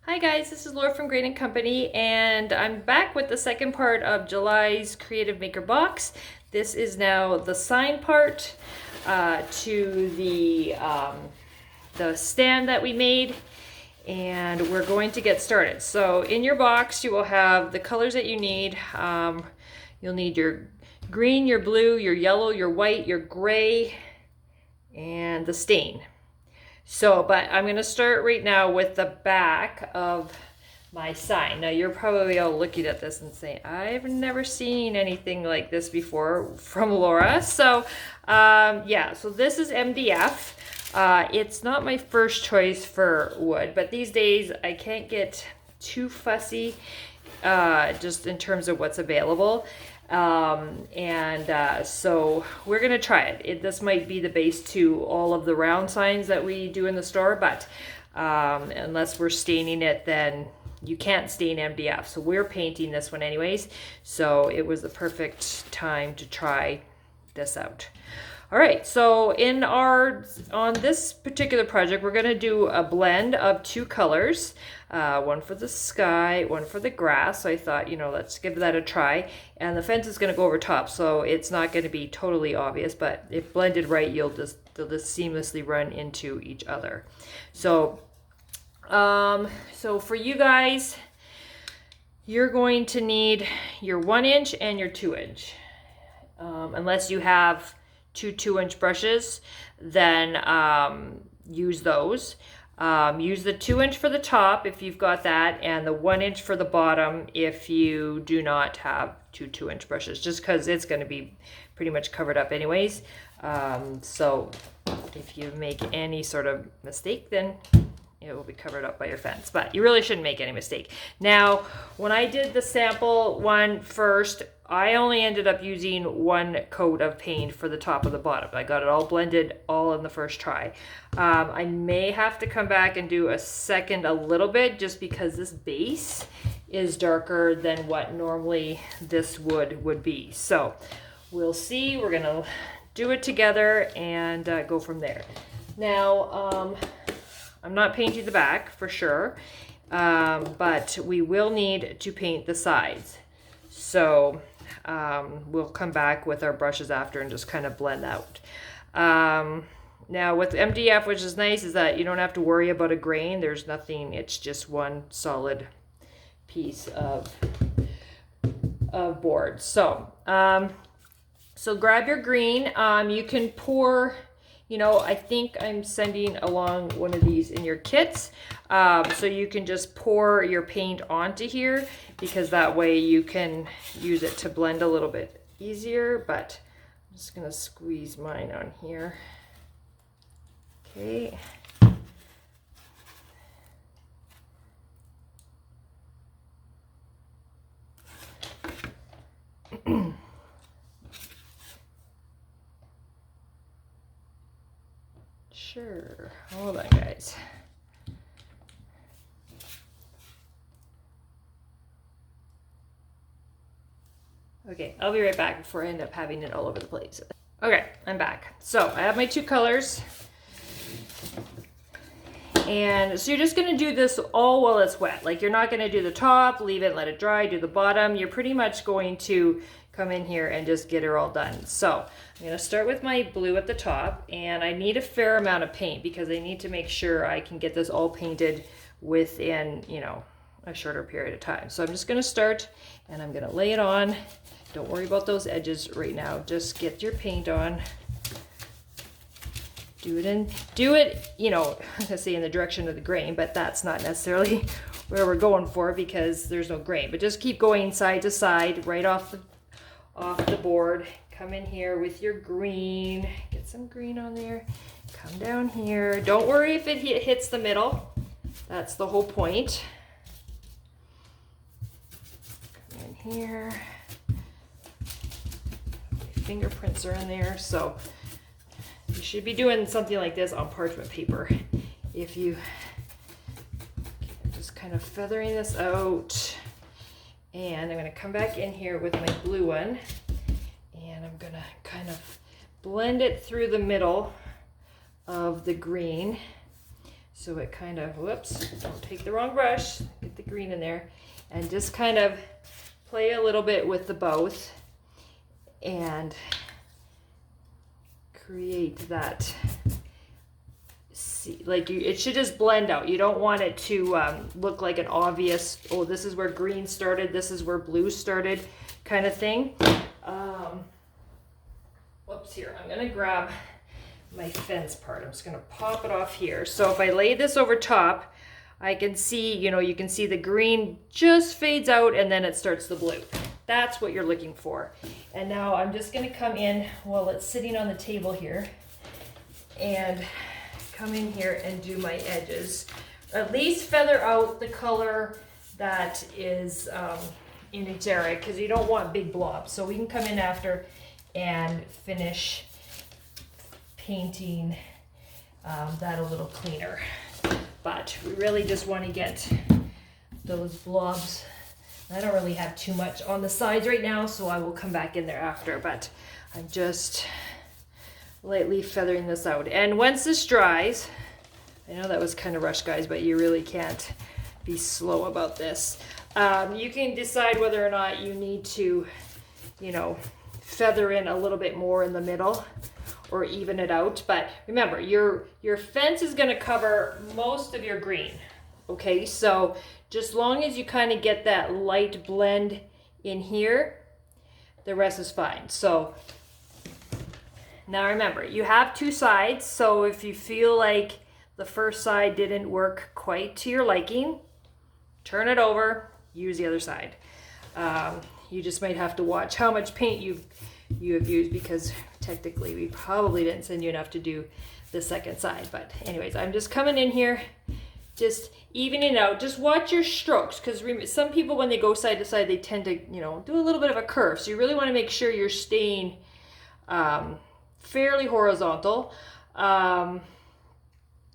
Hi guys, this is Laura from Grain & Company, and I'm back with the second part of July's Creative Maker box. This is now the sign part to the stand that we made, and we're going to get started. So in your box you will have the colors that you need. You'll need your green, your blue, your yellow, your white, your gray, and the stain. So, but I'm going to start right now with the back of my sign. Now, you're probably all looking at this and saying, I've never seen anything like this before from Laura. So, yeah, so this is MDF. It's not my first choice for wood, but these days I can't get too fussy just in terms of what's available. So we're gonna try it. This might be the base to all of the round signs that we do in the store, but unless we're staining it, then you can't stain MDF. So we're painting this one anyways. So it was the perfect time to try this out. All right, so on this particular project, we're gonna do a blend of two colors, one for the sky, one for the grass. So I thought, let's give that a try. And the fence is gonna go over top, so it's not gonna be totally obvious, but if blended right, they'll just seamlessly run into each other. So, so for you guys, you're going to need your 1 inch and your 2 inch, unless you have two 2-inch brushes, then use those. Use the 2-inch for the top if you've got that, and the 1 inch for the bottom if you do not have two 2-inch brushes, just because it's going to be pretty much covered up anyways. So if you make any sort of mistake, then it will be covered up by your fence, but you really shouldn't make any mistake. Now, when I did the sample one first, I only ended up using one coat of paint for the top and the bottom. I got it all blended all in the first try. I may have to come back and do a second a little bit, just because this base is darker than what normally this wood would be. So we'll see. We're gonna do it together and go from there. Now, I'm not painting the back for sure, but we will need to paint the sides. So we'll come back with our brushes after and just kind of blend out. Now with MDF, which is nice, is that you don't have to worry about a grain. There's nothing, it's just one solid piece of board. So, so grab your green. You can pour, I think I'm sending along one of these in your kits. So you can just pour your paint onto here, because that way you can use it to blend a little bit easier. But I'm just gonna squeeze mine on here. Okay. Sure, hold on guys. Okay, I'll be right back before I end up having it all over the place. Okay, I'm back. So I have my two colors. And so you're just gonna do this all while it's wet. Like, you're not gonna do the top, leave it, let it dry, do the bottom. You're pretty much going to come in here and just get her all done. So I'm gonna start with my blue at the top, and I need a fair amount of paint because I need to make sure I can get this all painted within, a shorter period of time. So I'm just gonna start and I'm gonna lay it on. Don't worry about those edges right now. Just get your paint on. Do it, I was gonna say in the direction of the grain, but that's not necessarily where we're going for because there's no grain. But just keep going side to side, right off the board. Come in here with your green. Get some green on there. Come down here. Don't worry if it hits the middle. That's the whole point. Come in here. My fingerprints are in there, so you should be doing something like this on parchment paper. If you just kind of feathering this out, and I'm going to come back in here with my blue one, and I'm going to kind of blend it through the middle of the green. So it kind of, whoops, don't take the wrong brush, get the green in there, and just kind of play a little bit with the both and create that, like it should just blend out. You don't want it to look like an obvious, oh, this is where green started, this is where blue started kind of thing. Whoops, here, I'm gonna grab my fence part. I'm just gonna pop it off here. So if I lay this over top, I can see, you can see the green just fades out and then it starts the blue. That's what you're looking for. And now I'm just gonna come in while it's sitting on the table here and come in here and do my edges. At least feather out the color that is in its area, because you don't want big blobs. So we can come in after and finish painting that a little cleaner. But we really just want to get those blobs. I don't really have too much on the sides right now, so I will come back in there after, but I'm just lightly feathering this out. And once this dries, I know that was kind of rushed, guys, but you really can't be slow about this. You can decide whether or not you need to, feather in a little bit more in the middle or even it out. But remember, your fence is going to cover most of your green. Okay, so just long as you kind of get that light blend in here, the rest is fine. So now remember, you have two sides. So if you feel like the first side didn't work quite to your liking, turn it over, use the other side. You just might have to watch how much paint you have used, because technically we probably didn't send you enough to do the second side. But anyways, I'm just coming in here, just evening out. Just watch your strokes, because some people, when they go side to side, they tend to do a little bit of a curve. So you really want to make sure you're staying fairly horizontal.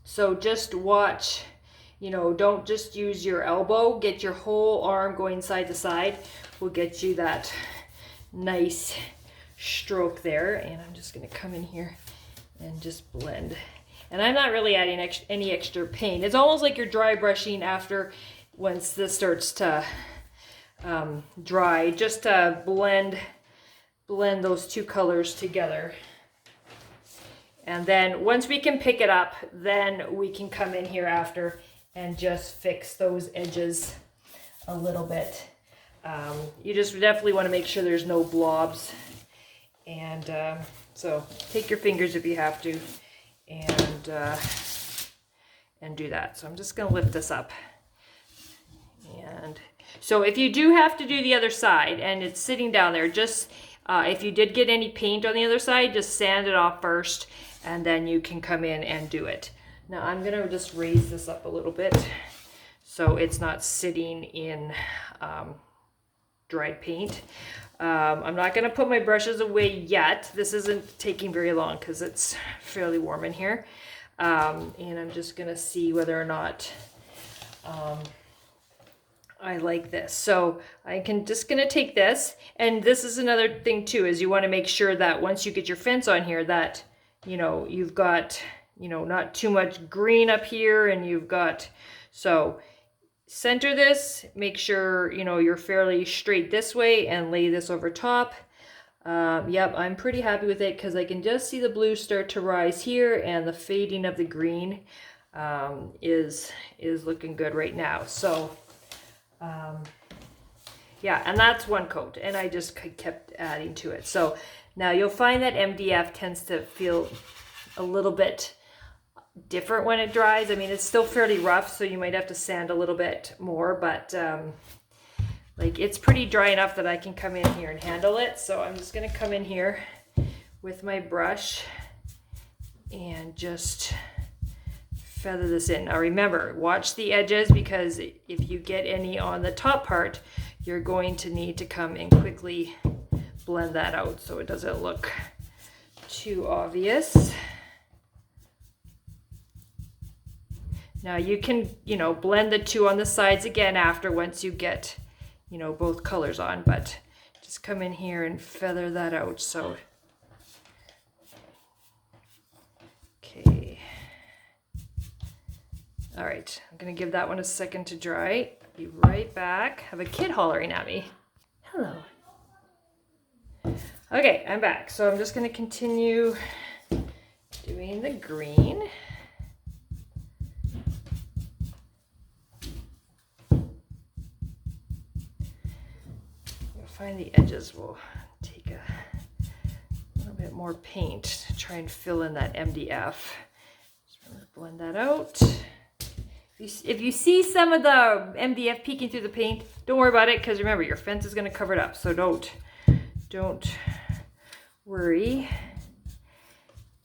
So just watch, don't just use your elbow. Get your whole arm going side to side. Will get you that nice stroke there. And I'm just going to come in here and just blend. And I'm not really adding any extra paint. It's almost like you're dry brushing after, once this starts to dry, just to blend those two colors together. And then once we can pick it up, then we can come in here after and just fix those edges a little bit. You just definitely want to make sure there's no blobs. And so take your fingers if you have to, and do that. So I'm just going to lift this up. And so if you do have to do the other side and it's sitting down there, just if you did get any paint on the other side, just sand it off first, and then you can come in and do it. Now I'm going to just raise this up a little bit so it's not sitting in dried paint. I'm not going to put my brushes away yet. This isn't taking very long because it's fairly warm in here. And I'm just going to see whether or not I like this. So I can just going to take this, and this is another thing too, is you want to make sure that once you get your fence on here that, you've got, not too much green up here, and you've got, so center this, make sure, you're fairly straight this way, and lay this over top. Yep, I'm pretty happy with it because I can just see the blue start to rise here, and the fading of the green is looking good right now. So yeah, and that's one coat, and I just kept adding to it. So now you'll find that MDF tends to feel a little bit different when it dries. I mean, it's still fairly rough, so you might have to sand a little bit more, but like it's pretty dry enough that I can come in here and handle it. So I'm just going to come in here with my brush and just feather this in. Now remember, watch the edges, because if you get any on the top part, you're going to need to come and quickly blend that out so it doesn't look too obvious. Now you can, blend the two on the sides again after, once you get, both colors on, but just come in here and feather that out. So, okay. All right, I'm gonna give that one a second to dry. Be right back. I have a kid hollering at me. Hello. Okay, I'm back. So I'm just gonna continue doing the green. You'll find the edges will take a little bit more paint to try and fill in that MDF. Just want to blend that out. If you see some of the MDF peeking through the paint, don't worry about it, because remember, your fence is going to cover it up. So don't worry.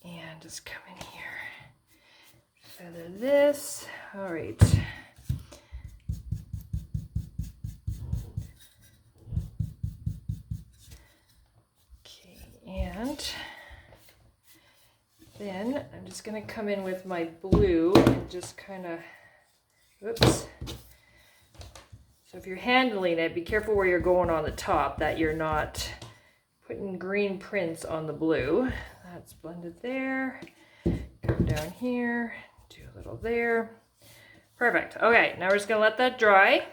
And just come in here, feather this. All right. Okay, and then I'm just going to come in with my blue and just kind of, oops. So if you're handling it, be careful where you're going on the top, that you're not putting green prints on the blue. That's blended there. Come down here, do a little there. Perfect. Okay, now we're just gonna let that dry.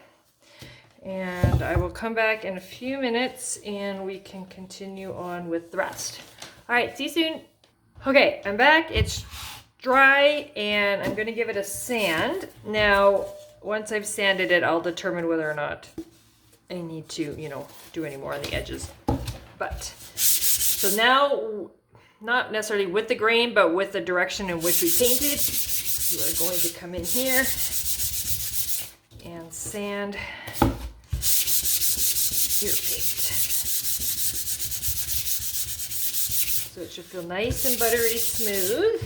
And I will come back in a few minutes and we can continue on with the rest. All right, see you soon. Okay, I'm back. It's dry and I'm gonna give it a sand. Now, once I've sanded it, I'll determine whether or not I need to, do any more on the edges. But, so now, not necessarily with the grain, but with the direction in which we painted, you are going to come in here and sand your paint. So it should feel nice and buttery smooth.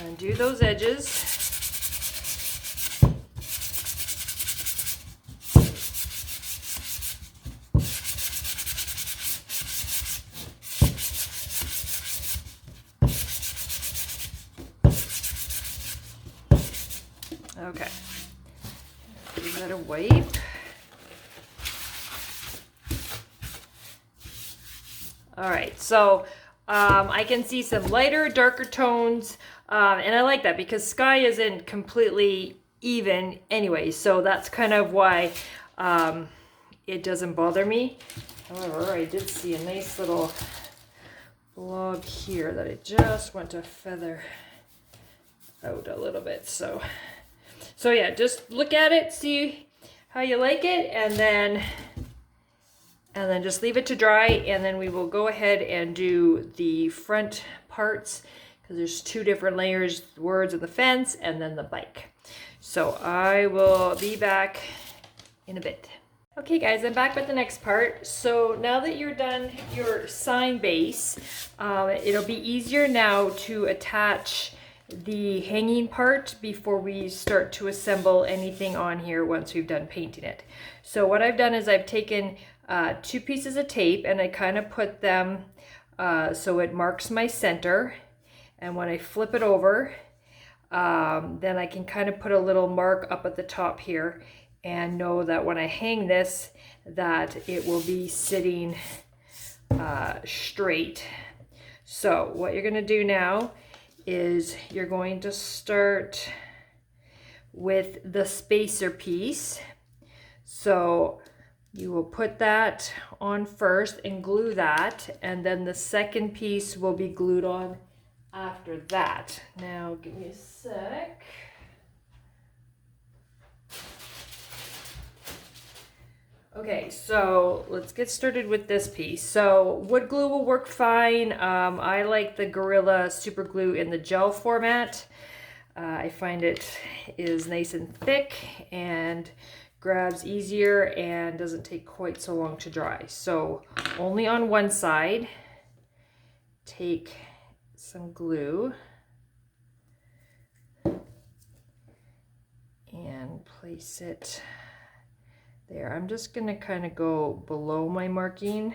And do those edges. Okay. Give that a wipe. All right, so I can see some lighter, darker tones, and I like that because sky isn't completely even anyway, so that's kind of why it doesn't bother me. However, I did see a nice little blob here that I just want to feather out a little bit. So yeah, just look at it, see how you like it, and then just leave it to dry, and then we will go ahead and do the front parts, because there's two different layers, the words of the fence and then the bike. So I will be back in a bit. Okay guys, I'm back with the next part. So now that you're done your sign base, it'll be easier now to attach the hanging part before we start to assemble anything on here once we've done painting it. So what I've done is I've taken 2 pieces of tape and I kind of put them so it marks my center, and when I flip it over then I can kind of put a little mark up at the top here and know that when I hang this that it will be sitting straight. So what you're going to do now is you're going to start with the spacer piece. So you will put that on first and glue that, and then the second piece will be glued on after that. Now give me a sec. Okay, so let's get started with this piece. So wood glue will work fine. I like the Gorilla Super Glue in the gel format. I find it is nice and thick and grabs easier and doesn't take quite so long to dry. So only on one side, take some glue and place it there. I'm just going to kind of go below my marking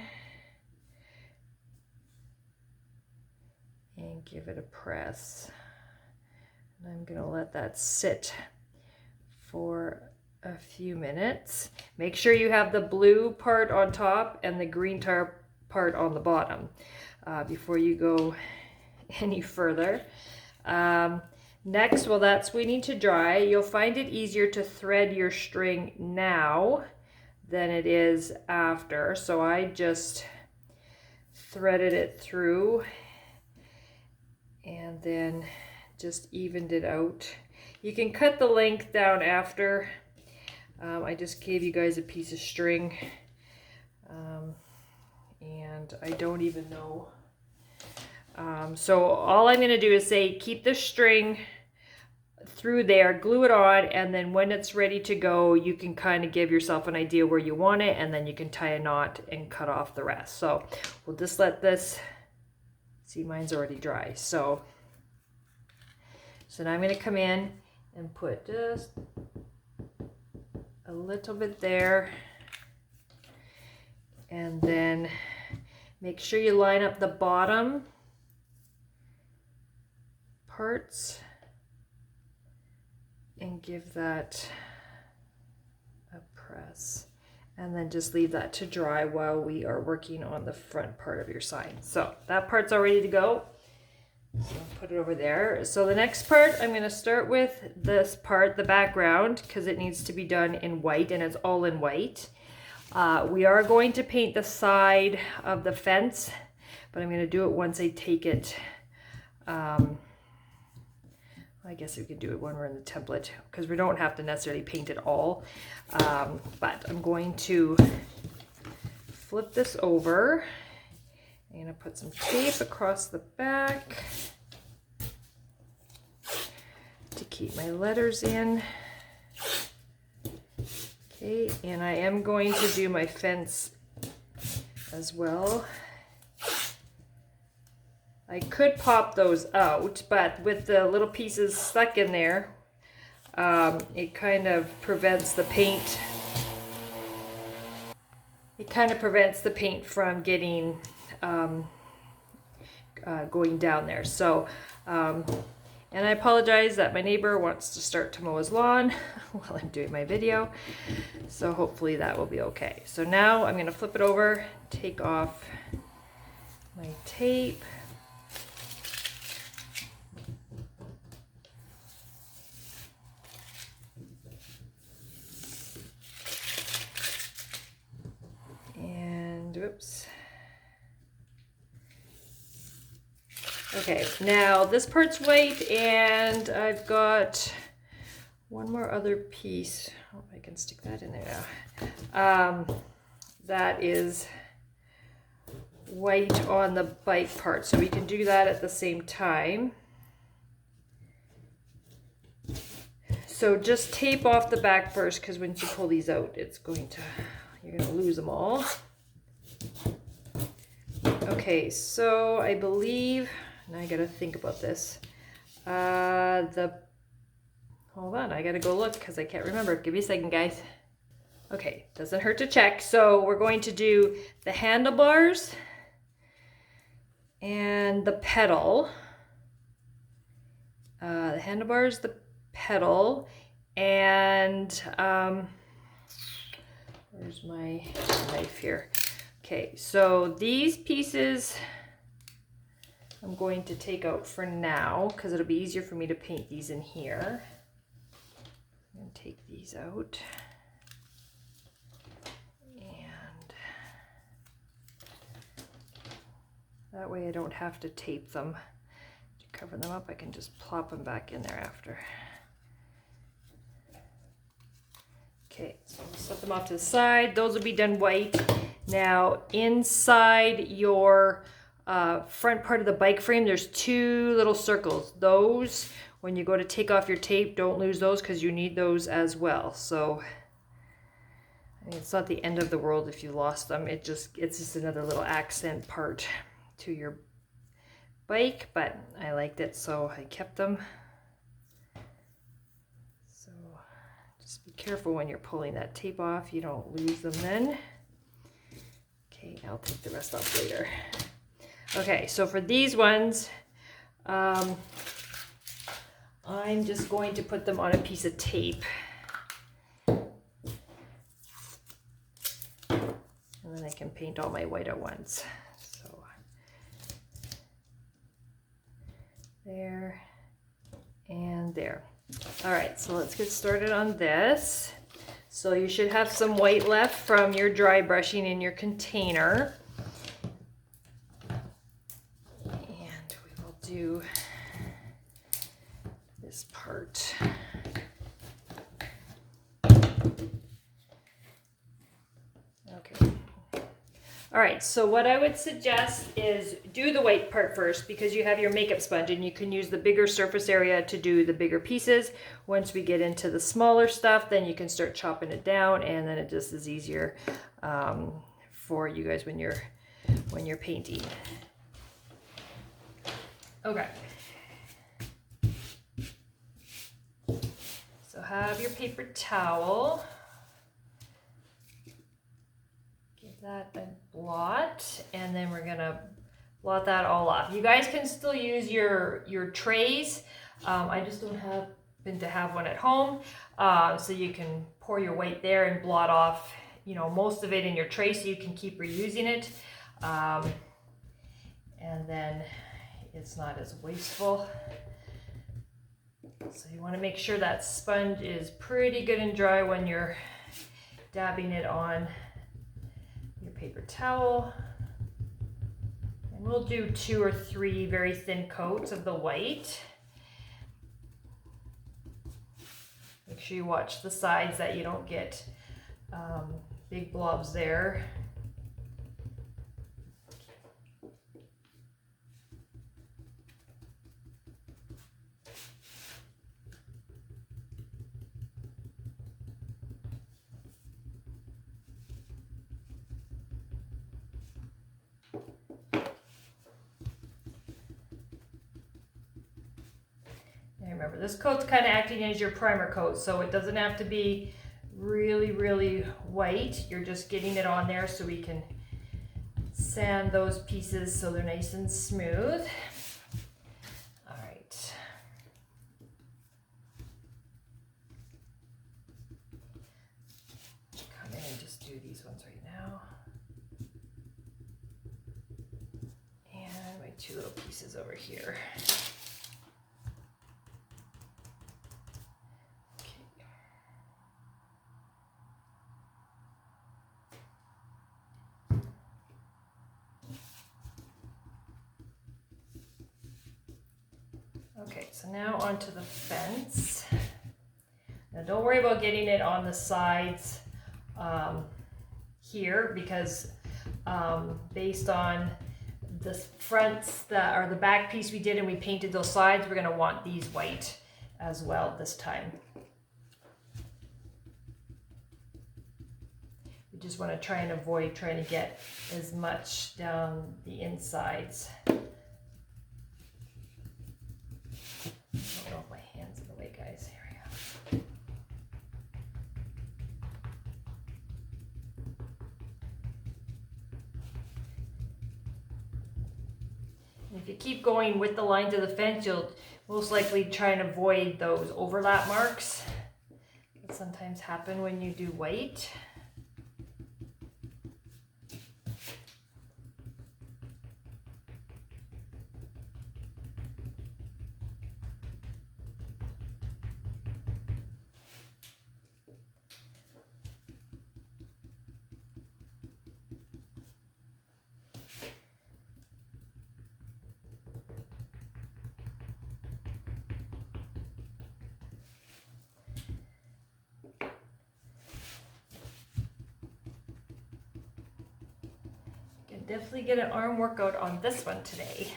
and give it a press. And I'm going to let that sit for a few minutes. Make sure you have the blue part on top and the green part on the bottom before you go any further. Next, while that's waiting to dry, you'll find it easier to thread your string now than it is after. So I just threaded it through and then just evened it out. You can cut the length down after. I just gave you guys a piece of string, and I don't even know. So all I'm going to do is say keep the string through there, glue it on, and then when it's ready to go, you can kind of give yourself an idea where you want it, and then you can tie a knot and cut off the rest. So we'll just let this, see, mine's already dry. So now I'm going to come in and put just a little bit there, and then make sure you line up the bottom parts and give that a press, and then just leave that to dry while we are working on the front part of your sign. So that part's all ready to go. So I'll put it over there. So the next part, I'm going to start with this part, the background, because it needs to be done in white, and it's all in white. We are going to paint the side of the fence, but I'm going to do it once I take it. I guess we could do it when we're in the template, because we don't have to necessarily paint it all. But I'm going to flip this over. I'm going to put some tape across the back to keep my letters in. Okay, and I am going to do my fence as well. I could pop those out, but with the little pieces stuck in there, it kind of prevents the paint. It kind of prevents the paint from getting going down there. So, and I apologize that my neighbor wants to start to mow his lawn while I'm doing my video. So hopefully that will be okay. So now I'm going to flip it over, take off my tape. Oops. Okay, now this part's white, and I've got one more other piece. Oh, I can stick that in there now. That is white on the bike part, so we can do that at the same time. So just tape off the back first, because once you pull these out, you're going to lose them all. Okay, so I believe, now I gotta think about this. Hold on, I gotta go look because I can't remember. Give me a second, guys. Okay, doesn't hurt to check. So we're going to do the handlebars and the pedal. The handlebars, the pedal, and where's my knife here? Okay, so these pieces I'm going to take out for now because it'll be easier for me to paint these in here. I'm going to take these out. And that way I don't have to tape them. To cover them up, I can just plop them back in there after. Okay, so I'll set them off to the side. Those will be done white. Now, inside your front part of the bike frame, there's two little circles. Those, when you go to take off your tape, don't lose those because you need those as well. So, I mean, it's not the end of the world if you lost them. It's just another little accent part to your bike, but I liked it, so I kept them. So, just be careful when you're pulling that tape off. You don't lose them then. Okay, I'll take the rest off later. Okay, so for these ones, I'm just going to put them on a piece of tape. And then I can paint all my white at once. So, there, and there. All right, so let's get started on this. So you should have some white left from your dry brushing in your container. And we will do this part. Okay. All right, so what I would suggest is do the white part first because you have your makeup sponge and you can use the bigger surface area to do the bigger pieces. Once we get into the smaller stuff, then you can start chopping it down, and then it just is easier for you guys when you're painting. Okay. So have your paper towel. That a blot, and then we're gonna blot that all off. You guys can still use your trays. I just don't happen to have one at home, so you can pour your white there and blot off, you know, most of it in your tray so you can keep reusing it, and then it's not as wasteful. So you want to make sure that sponge is pretty good and dry when you're dabbing it on your paper towel. And we'll do 2 or 3 very thin coats of the white. Make sure you watch the sides that you don't get big blobs there. Remember, this coat's kind of acting as your primer coat, so it doesn't have to be really, really white. You're just getting it on there so we can sand those pieces so they're nice and smooth. All right. Come in and just do these ones right now. And my 2 little pieces over here. Okay, so now onto the fence. Now don't worry about getting it on the sides here, because based on the fronts that are the back piece we did and we painted those sides, we're going to want these white as well this time. We just want to try and avoid trying to get as much down the insides. Oh, my hand's in the way, guys. Here we go. And if you keep going with the lines of the fence, you'll most likely try and avoid those overlap marks that sometimes happen when you do white. Definitely get an arm workout on this one today.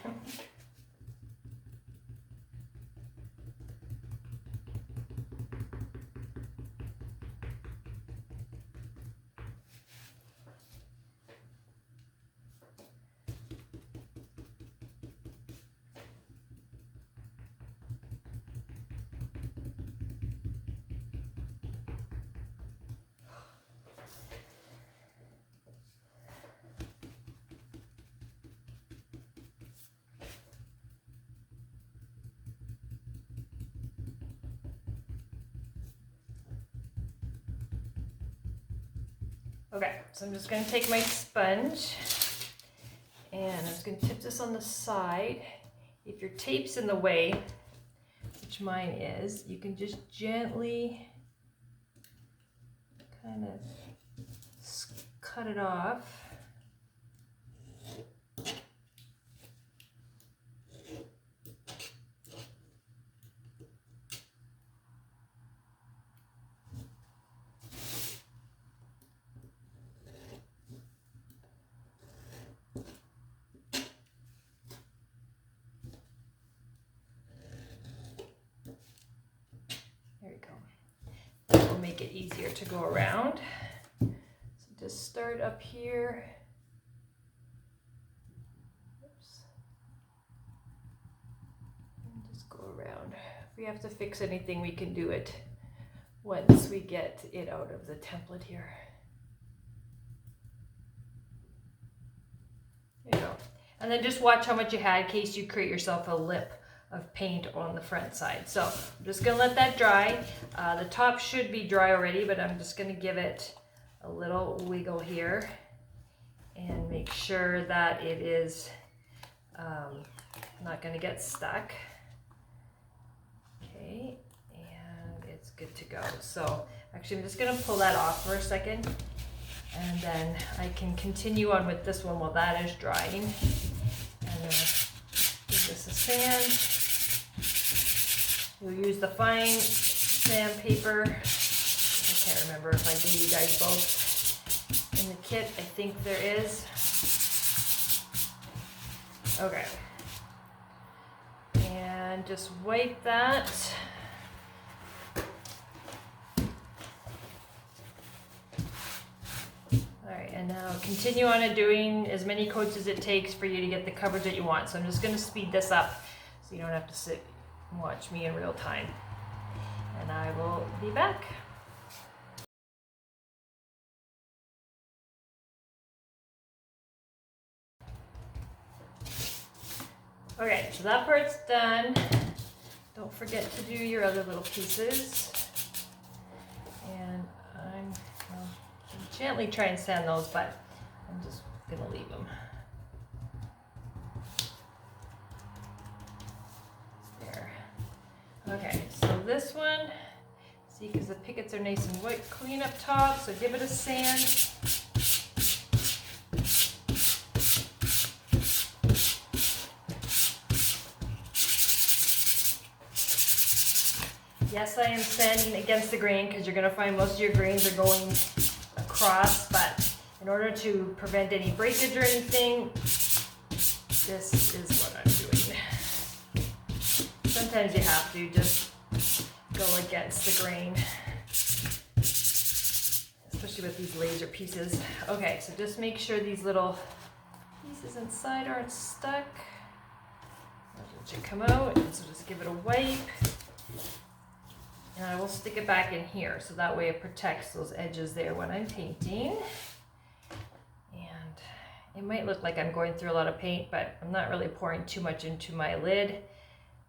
Okay, so I'm just going to take my sponge and I'm just going to tip this on the side If your tape's in the way, which mine is, you can just gently kind of cut it off. There we go. That will make it easier to go around. So just start up here. Oops. And just go around. If we have to fix anything, we can do it once we get it out of the template here. There you go. And then just watch how much you had in case you create yourself a lip of paint on the front side. So I'm just gonna let that dry. The top should be dry already, but I'm just gonna give it a little wiggle here and make sure that it is not gonna get stuck. Okay, and it's good to go. So actually I'm just gonna pull that off for a second, and then I can continue on with this one while that is drying. And give this a sand. We'll use the fine sandpaper. I can't remember if I gave you guys both in the kit. I think there is. Okay. And just wipe that. Alright, and now continue on doing as many coats as it takes for you to get the coverage that you want. So I'm just going to speed this up so you don't have to sit and watch me in real time. And I will be back. Okay, so that part's done. Don't forget to do your other little pieces. And I'm gently try and sand those, but I'm just gonna leave them. There. Okay, so this one, see, because the pickets are nice and white, clean up top, so give it a sand. Yes, I am sanding against the grain because you're going to find most of your grains are going across, but in order to prevent any breakage or anything, this is what I'm doing. Sometimes you have to just go against the grain, especially with these laser pieces. Okay, so just make sure these little pieces inside aren't stuck. That should come out, and so just give it a wipe. And I will stick it back in here so that way it protects those edges there when I'm painting. And it might look like I'm going through a lot of paint, but I'm not really pouring too much into my lid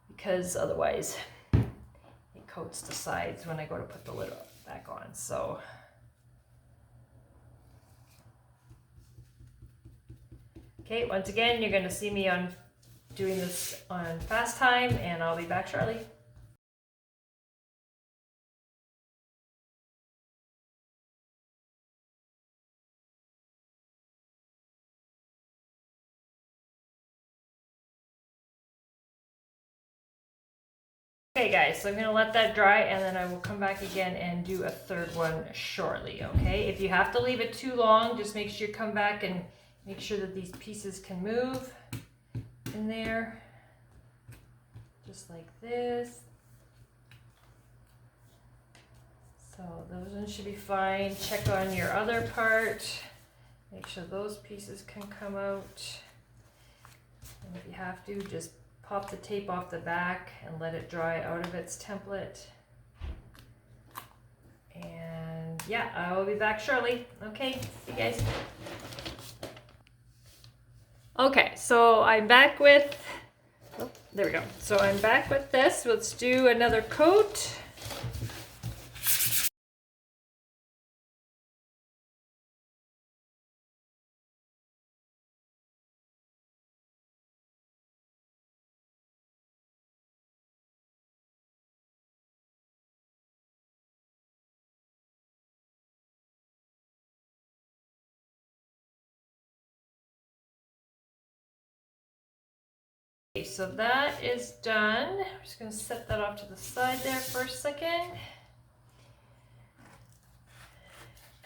because otherwise it coats the sides when I go to put the lid back on. So okay, once again, you're going to see me on doing this on fast time, and I'll be back shortly. Okay guys, so I'm going to let that dry, and then I will come back again and do a third one shortly, okay? If you have to leave it too long, just make sure you come back and make sure that these pieces can move in there, just like this. So those ones should be fine. Check on your other part. Make sure those pieces can come out. And if you have to, just pop the tape off the back and let it dry out of its template. And yeah, I will be back shortly. Okay, see you guys. Okay, so I'm back with, oh, there we go. So I'm back with this. Let's do another coat. Okay, so that is done. I'm just going to set that off to the side there for a second.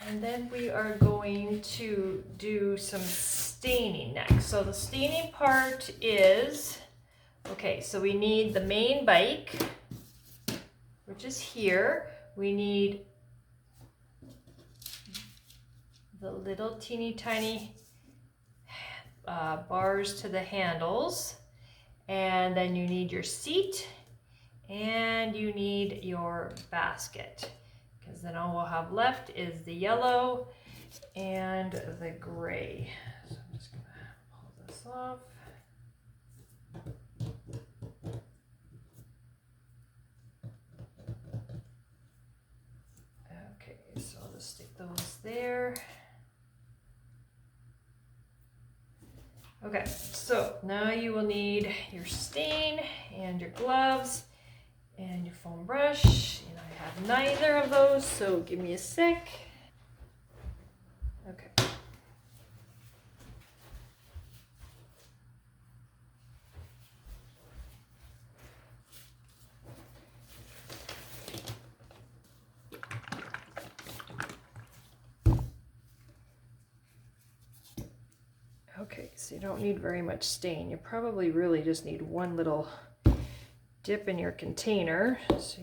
And then we are going to do some staining next. So the staining part is, okay, so we need the main bike, which is here. We need the little teeny tiny bars to the handles. And then you need your seat and you need your basket, because then all we'll have left is the yellow and the gray. So I'm just going to pull this off. Okay, so I'll just stick those there. Okay, so now you will need your stain and your gloves and your foam brush, and I have neither of those, so give me a sec. Okay. Okay, so you don't need very much stain. You probably really just need one little dip in your container. So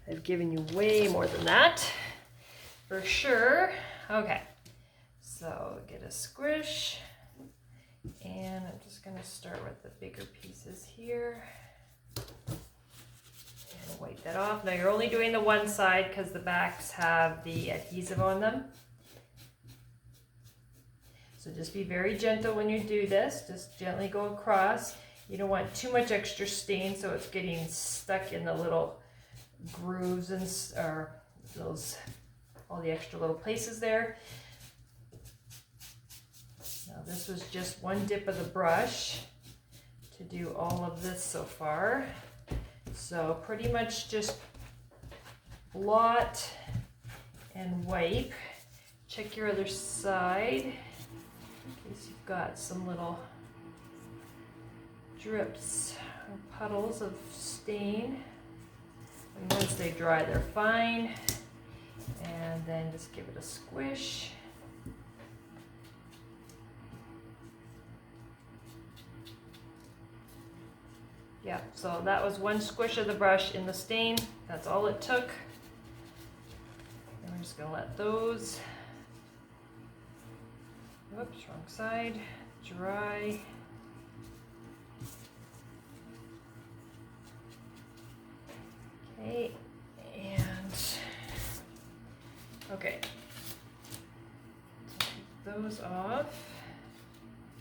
I've given you way more than that, for sure. Okay, so get a squish, and I'm just gonna start with the bigger pieces here. And wipe that off. Now you're only doing the one side because the backs have the adhesive on them. So just be very gentle when you do this. Just gently go across. You don't want too much extra stain so it's getting stuck in the little grooves and or those, all the extra little places there. Now this was just one dip of the brush to do all of this so far. So pretty much just blot and wipe. Check your other side in case you've got some little drips or puddles of stain. And once they dry, they're fine. And then just give it a squish. Yeah, so that was one squish of the brush in the stain. That's all it took. And we're just gonna let those, whoops, wrong side, dry. Okay, and okay, so take those off.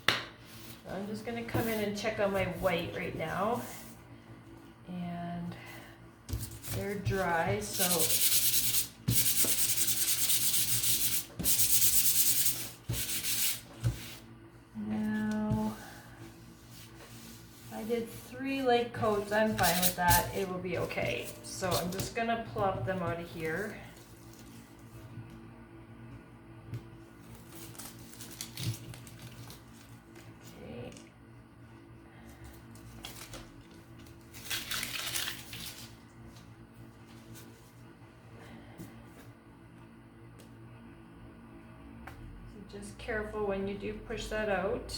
So I'm just going to come in and check on my white right now, and they're dry, so now I did 3 light coats. I'm fine with that. It will be okay. So I'm just going to plop them out of here. Okay. So just careful when you do push that out.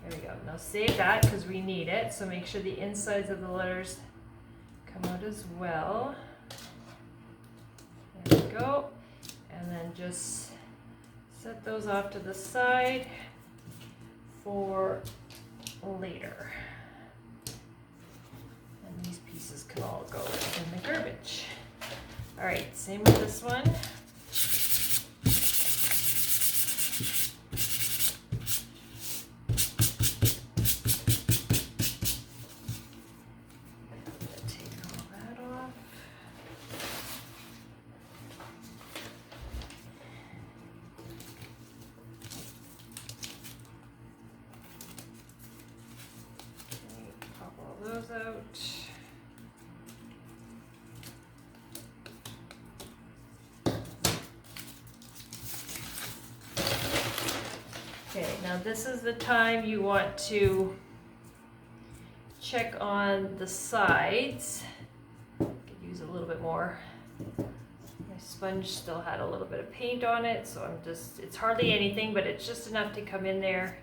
There we go. Now save that because we need it. So make sure the insides of the letters come out as well. There we go. And then just set those off to the side for later. And these pieces can all go in the garbage. All right, same with this one. Those out. Okay, now this is the time you want to check on the sides. Could use a little bit more. My sponge still had a little bit of paint on it, so it's hardly anything, but it's just enough to come in there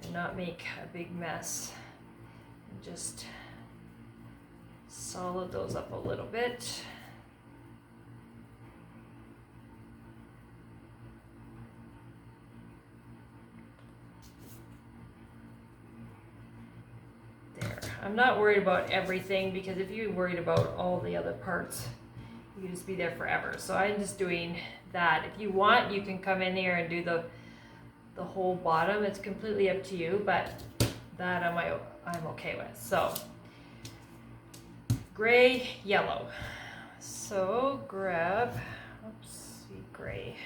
and not make a big mess. And just solid those up a little bit. There. I'm not worried about everything, because if you're worried about all the other parts, you can just be there forever. So I'm just doing that. If you want, you can come in here and do the whole bottom. It's completely up to you, but that I'm okay with. So gray, yellow. So grab, gray.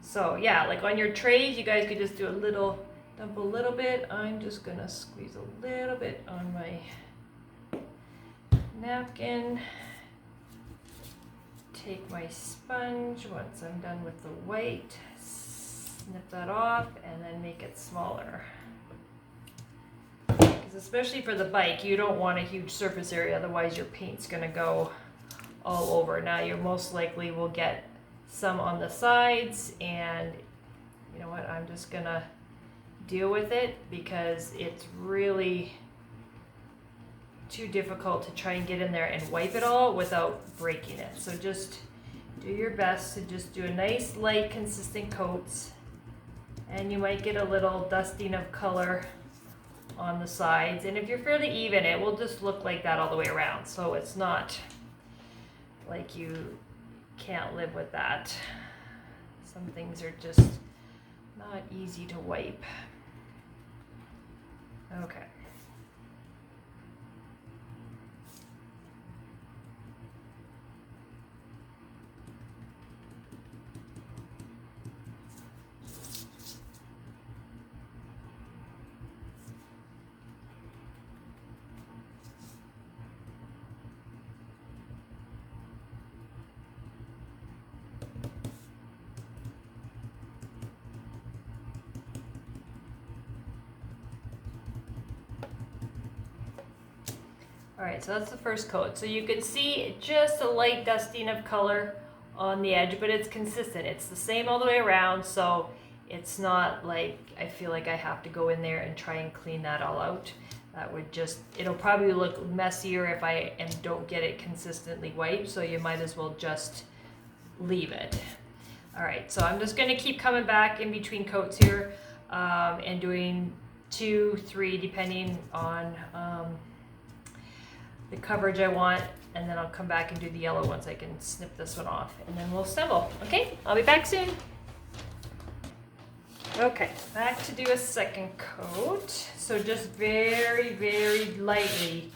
So yeah, like on your trays, you guys could just do dump a little bit. I'm just gonna squeeze a little bit on my napkin. Take my sponge once I'm done with the white, snip that off, and then make it smaller. Because especially for the bike, you don't want a huge surface area, otherwise your paint's gonna go all over. Now you most likely will get some on the sides, and you know what, I'm just gonna deal with it because it's really too difficult to try and get in there and wipe it all without breaking it. So just do your best to just do a nice light consistent coats, and you might get a little dusting of color on the sides, and if you're fairly even, it will just look like that all the way around. So it's not like you can't live with that. Some things are just not easy to wipe. Okay. All right, so that's the first coat. So you can see just a light dusting of color on the edge, but it's consistent. It's the same all the way around, so it's not like I feel like I have to go in there and try and clean that all out. That would just, it'll probably look messier if I don't get it consistently wiped, so you might as well just leave it. All right, so I'm just gonna keep coming back in between coats here and doing 2, 3, depending on the coverage I want, and then I'll come back and do the yellow once I can snip this one off, and then we'll assemble. Okay, I'll be back soon. Okay, back to do a second coat. So just very, very lightly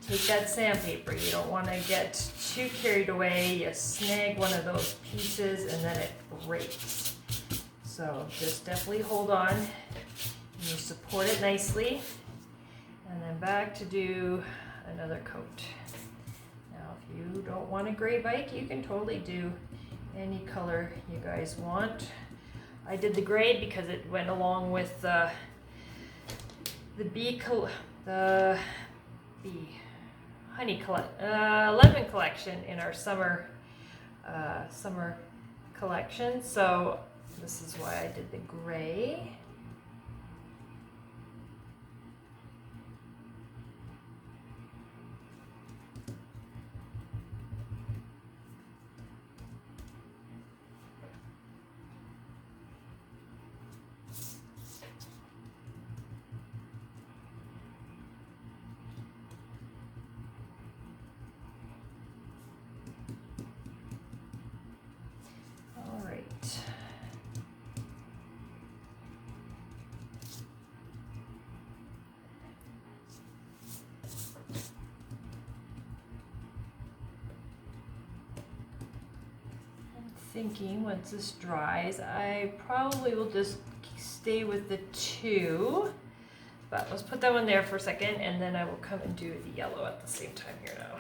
take that sandpaper. You don't want to get too carried away. You snag one of those pieces and then it breaks. So just definitely hold on and you support it nicely, and then back to do another coat. Now if you don't want a gray bike, you can totally do any color you guys want. I did the gray because it went along with the lemon collection in our summer collection. So this is why I did the gray. Thinking once this dries, I probably will just stay with the 2, but let's put that one there for a second, and then I will come and do the yellow at the same time here now.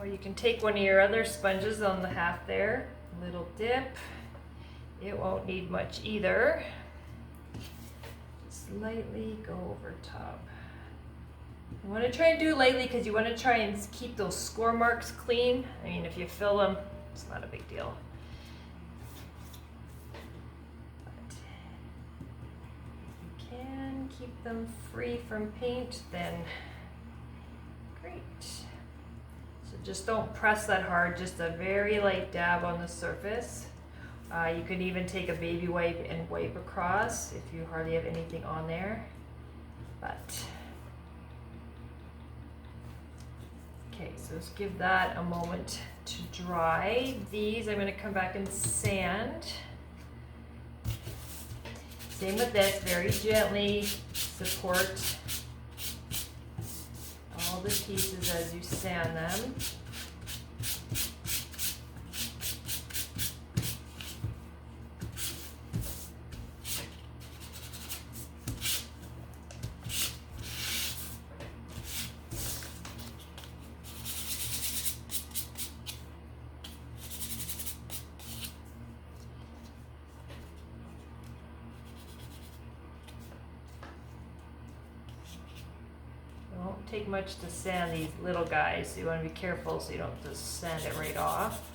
you can take one of your other sponges on the half there, little dip. It won't need much either. Just lightly go over top. You want to try and do it lightly because you want to try and keep those score marks clean. I mean, if you fill them, it's not a big deal. But if you can keep them free from paint, then great. So just don't press that hard, just a very light dab on the surface. You could even take a baby wipe and wipe across if you hardly have anything on there. But okay, so let's give that a moment to dry. These I'm going to come back and sand. Same with this, very gently support all the pieces as you sand them. Take much to sand these little guys, so you want to be careful so you don't just sand it right off.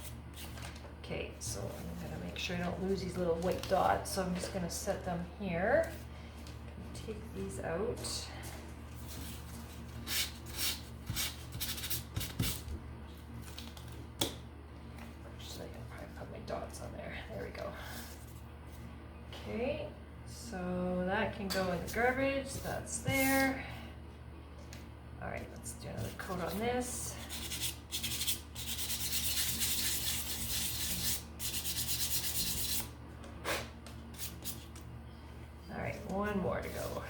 Okay, so I'm going to make sure I don't lose these little white dots, so I'm just going to set them here. Take these out. Actually, I'll probably put my dots on there. There we go. Okay, so that can go in the garbage. That's there. All right, let's do another coat on this. All right, one more to go.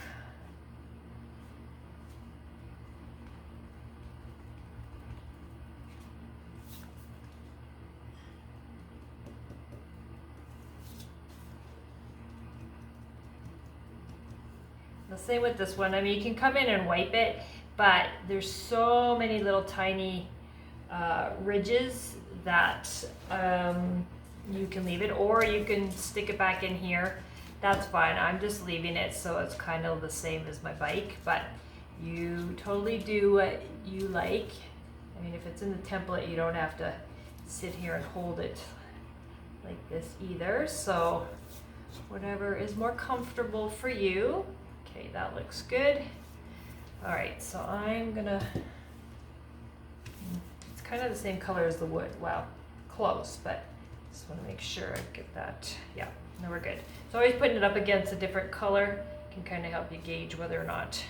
The same with this one. I mean, you can come in and wipe it, but there's so many little tiny ridges that you can leave it, or you can stick it back in here. That's fine. I'm just leaving it so it's kind of the same as my bike, but you totally do what you like. I mean, if it's in the template, you don't have to sit here and hold it like this either. So whatever is more comfortable for you. Okay, that looks good. All right, so I'm gonna, it's kind of the same color as the wood. Well, close, but just want to make sure I get that. Yeah, no, we're good. So always putting it up against a different color can kind of help you gauge whether or not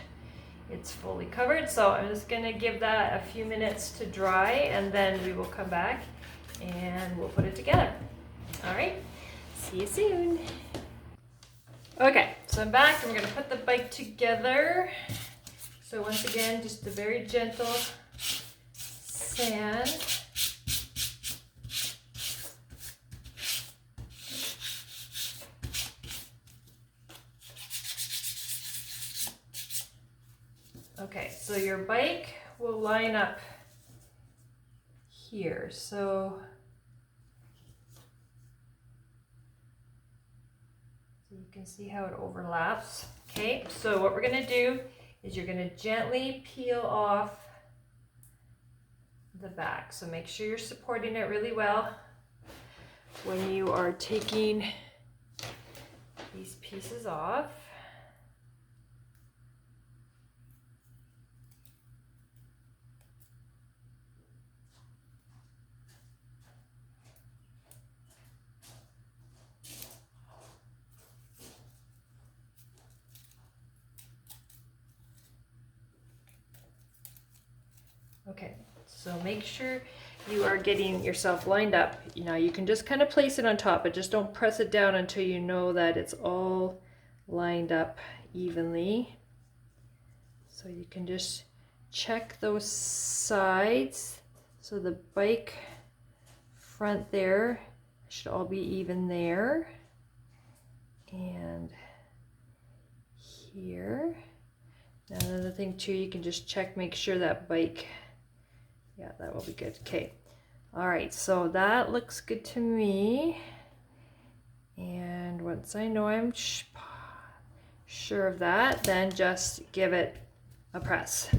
it's fully covered. So I'm just gonna give that a few minutes to dry, and then we will come back and we'll put it together. All right, see you soon. Okay, so I'm back and we're gonna put the bike together. So once again, just a very gentle sand. Okay, so your bike will line up here. So you can see how it overlaps. Okay, so what we're gonna do is you're going to gently peel off the back. So make sure you're supporting it really well when you are taking these pieces off. Okay, so make sure you are getting yourself lined up. You know, you can just kind of place it on top, but just don't press it down until you know that it's all lined up evenly. So you can just check those sides. So the bike front there should all be even there. And here. Now another thing too, you can just check, make sure that bike, Yeah, that will be good. Okay. All right, so that looks good to me. And once I know I'm sure of that, then just give it a press.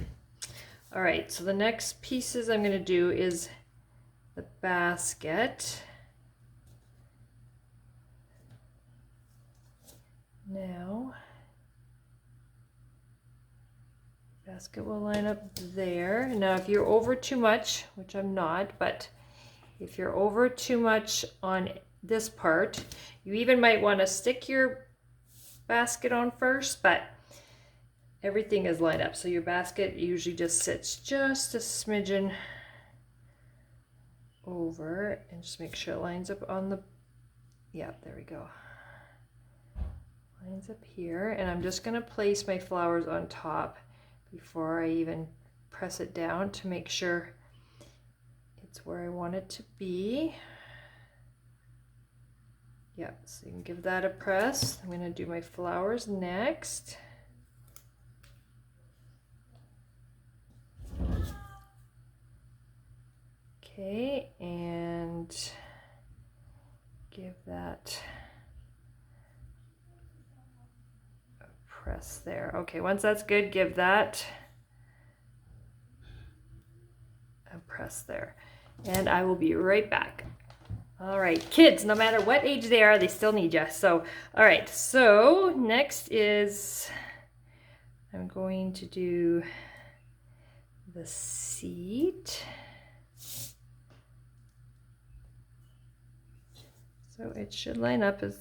All right, so the next pieces I'm going to do is the basket. Now, basket will line up there. Now, if you're over too much, which I'm not, but if you're over too much on this part, you even might want to stick your basket on first, but everything is lined up. So your basket usually just sits just a smidgen over, and just make sure it lines up on the, yeah, there we go. Lines up here, and I'm just going to place my flowers on top before I even press it down to make sure it's where I want it to be. Yep, so you can give that a press. I'm going to do my flowers next. Okay, and give that a press there. Okay, once that's good, give that a press there. And I will be right back. All right, kids, no matter what age they are, they still need you. So, all right, so next is, I'm going to do the seat. So it should line up as,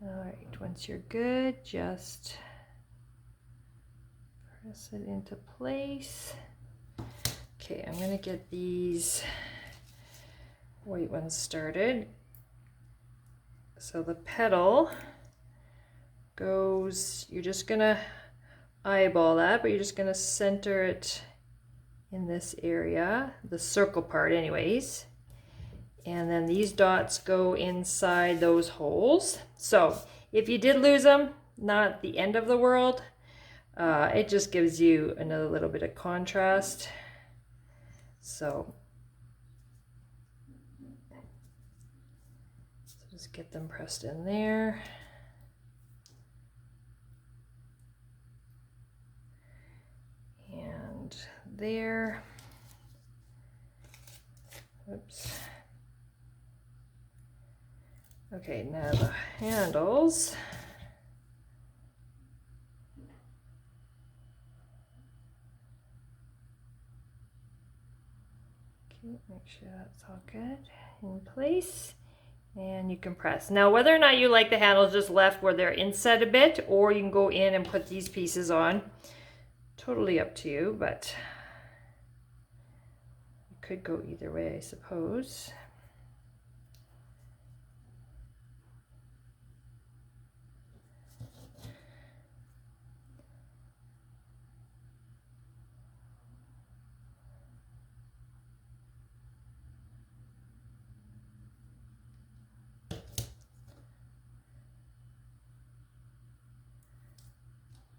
all right, once you're good, just press it into place. Okay, I'm gonna get these white ones started. So the petal goes, you're just gonna eyeball that, but you're just gonna center it in this area, the circle part anyways. And then these dots go inside those holes. So if you did lose them, not the end of the world. It just gives you another little bit of contrast. So just get them pressed in there. And there. Oops. Okay, now the handles. Okay, make sure that's all good in place. And you can press. Now, whether or not you like the handles just left where they're inset a bit, or you can go in and put these pieces on, totally up to you, but you could go either way, I suppose.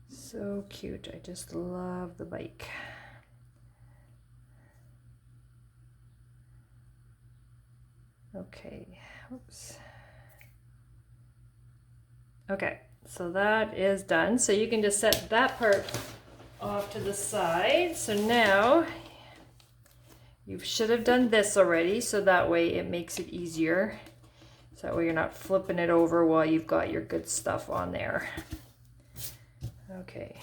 So cute. I just love the bike. Okay, oops. Okay, so that is done. So you can just set that part off to the side. So now you should have done this already, so that way it makes it easier. So that way you're not flipping it over while you've got your good stuff on there. Okay.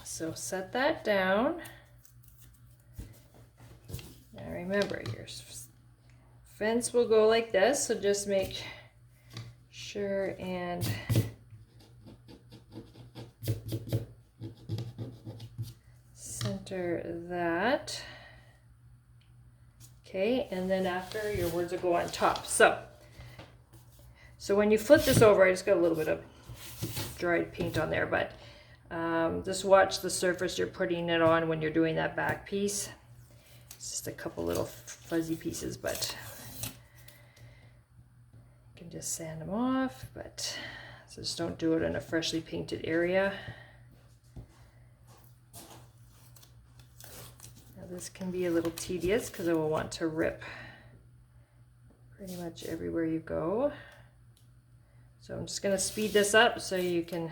So set that down. Now remember, your fence will go like this, so just make sure and center that. Okay, and then after, your words will go on top. So when you flip this over, I just got a little bit of dried paint on there, but just watch the surface you're putting it on when you're doing that back piece. It's just a couple little fuzzy pieces, but to sand them off, but just don't do it in a freshly painted area. Now this can be a little tedious because it will want to rip pretty much everywhere you go. So I'm just going to speed this up so you can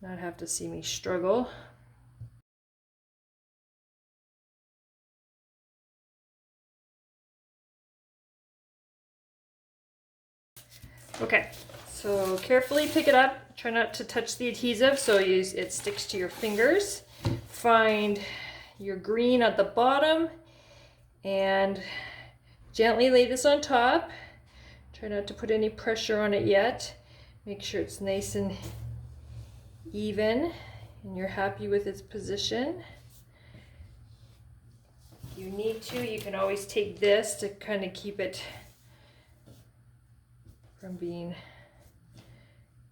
not have to see me struggle. Okay, so carefully pick it up. Try not to touch the adhesive so it sticks to your fingers. Find your green at the bottom and gently lay this on top. Try not to put any pressure on it yet. Make sure it's nice and even and you're happy with its position. If you need to, you can always take this to kind of keep it from being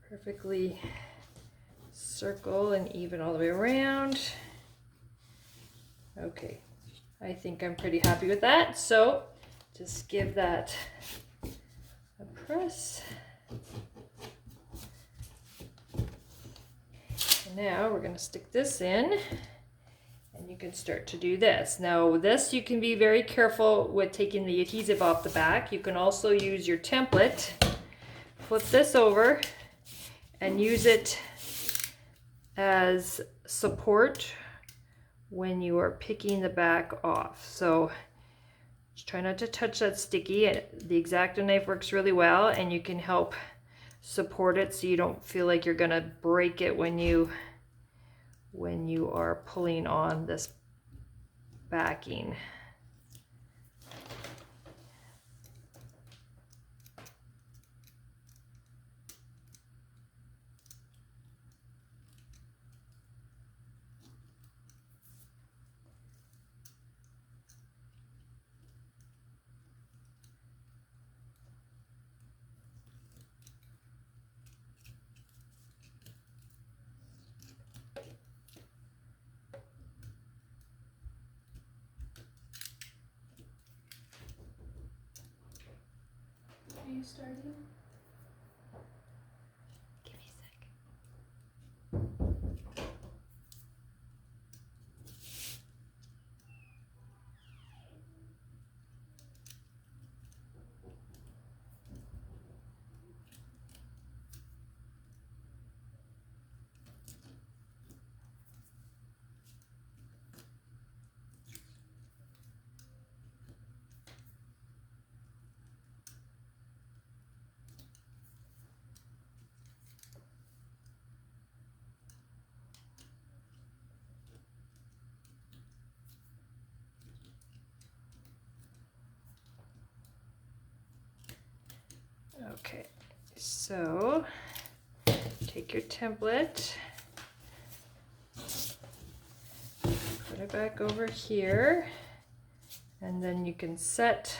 perfectly circle and even all the way around. Okay, I think I'm pretty happy with that. So just give that a press. And now we're going to stick this in and you can start to do this. Now this, you can be very careful with taking the adhesive off the back. You can also use your template, flip this over and use it as support when you are picking the back off. So just try not to touch that sticky. The X-Acto knife works really well and you can help support it so you don't feel like you're gonna break it when you are pulling on this backing. Are you starting? Give me a sec. Okay, so take your template, put it back over here, and then you can set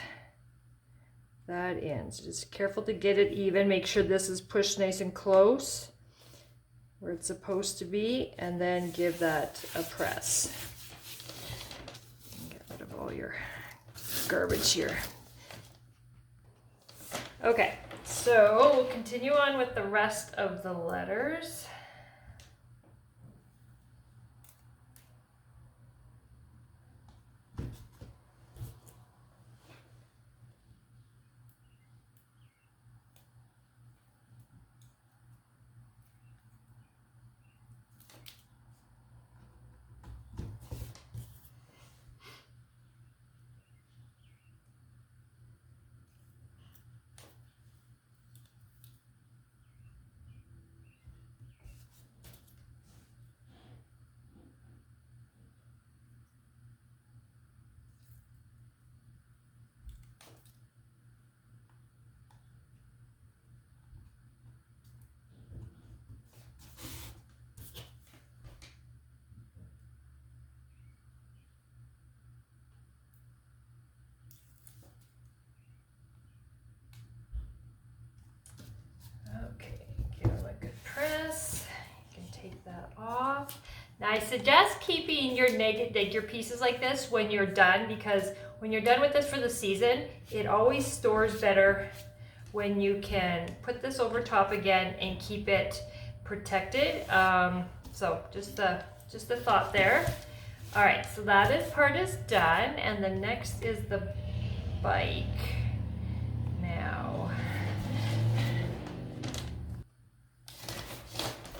that in. So just careful to get it even. Make sure this is pushed nice and close where it's supposed to be, and then give that a press. Get rid of all your garbage here. Okay, so we'll continue on with the rest of the letters. Okay, give them a good press. You can take that off. Now I suggest keeping your pieces like this when you're done, because when you're done with this for the season, it always stores better when you can put this over top again and keep it protected. So just a thought there. All right, so that part is done, and the next is the bike. Now,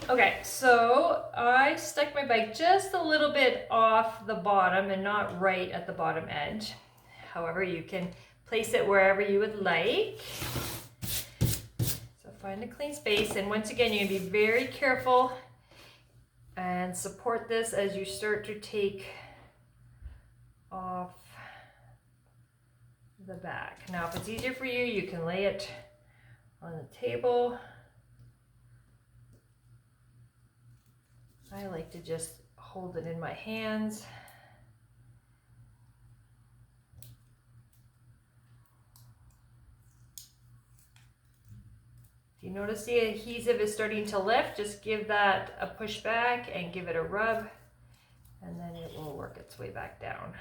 okay, so I stuck my bike just a little bit off the bottom and not right at the bottom edge. However, you can place it wherever you would like. So find a clean space, and once again, you're gonna be very careful and support this as you start to take off the back. Now, if it's easier for you, you can lay it on the table. I like to just hold it in my hands. If you notice the adhesive is starting to lift, just give that a push back and give it a rub, and then it will work its way back down.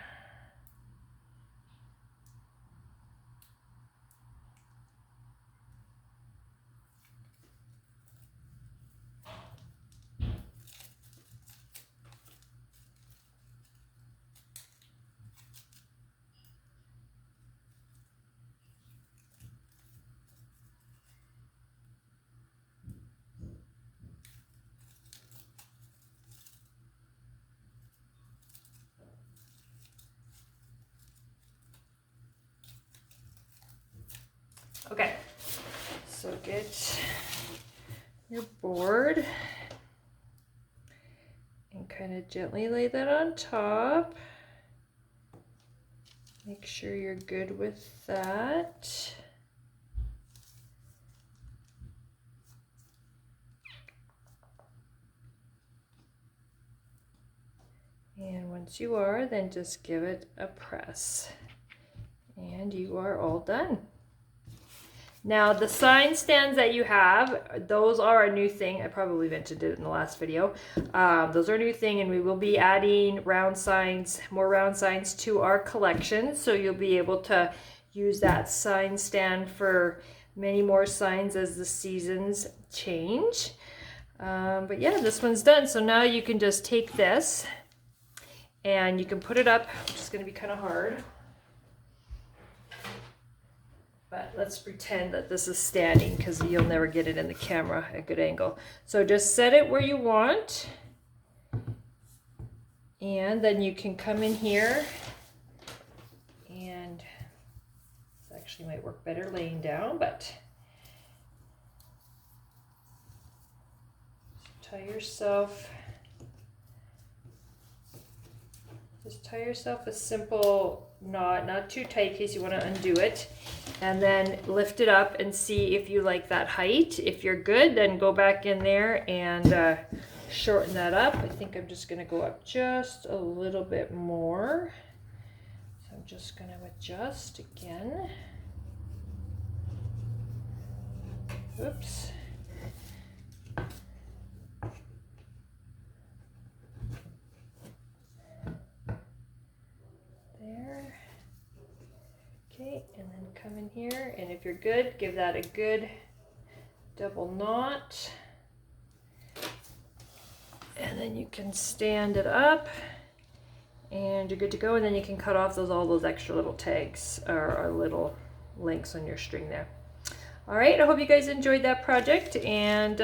Okay, so get your board and kind of gently lay that on top. Make sure you're good with that. And once you are, then just give it a press. And you are all done. Now the sign stands that you have, those are a new thing. I probably mentioned it in the last video. Those are a new thing, and we will be adding round signs, more round signs to our collection. So you'll be able to use that sign stand for many more signs as the seasons change. But yeah, this one's done. So now you can just take this and you can put it up, which is going to be kind of hard. But let's pretend that this is standing because you'll never get it in the camera at a good angle. So just set it where you want. And then you can come in here, and this actually might work better laying down, but tie yourself. Just tie yourself a simple knot, not too tight in case you want to undo it, and then lift it up and see if you like that height. If you're good, then go back in there and shorten that up. I think I'm just going to go up just a little bit more. So I'm just going to adjust again. Oops. There. Okay, and then come in here, and if you're good, give that a good double knot. And then you can stand it up and you're good to go, and then you can cut off all those extra little tags or little links on your string there. All right, I hope you guys enjoyed that project, and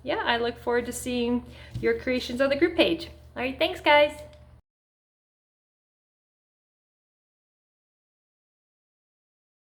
yeah, I look forward to seeing your creations on the group page. All right, thanks guys.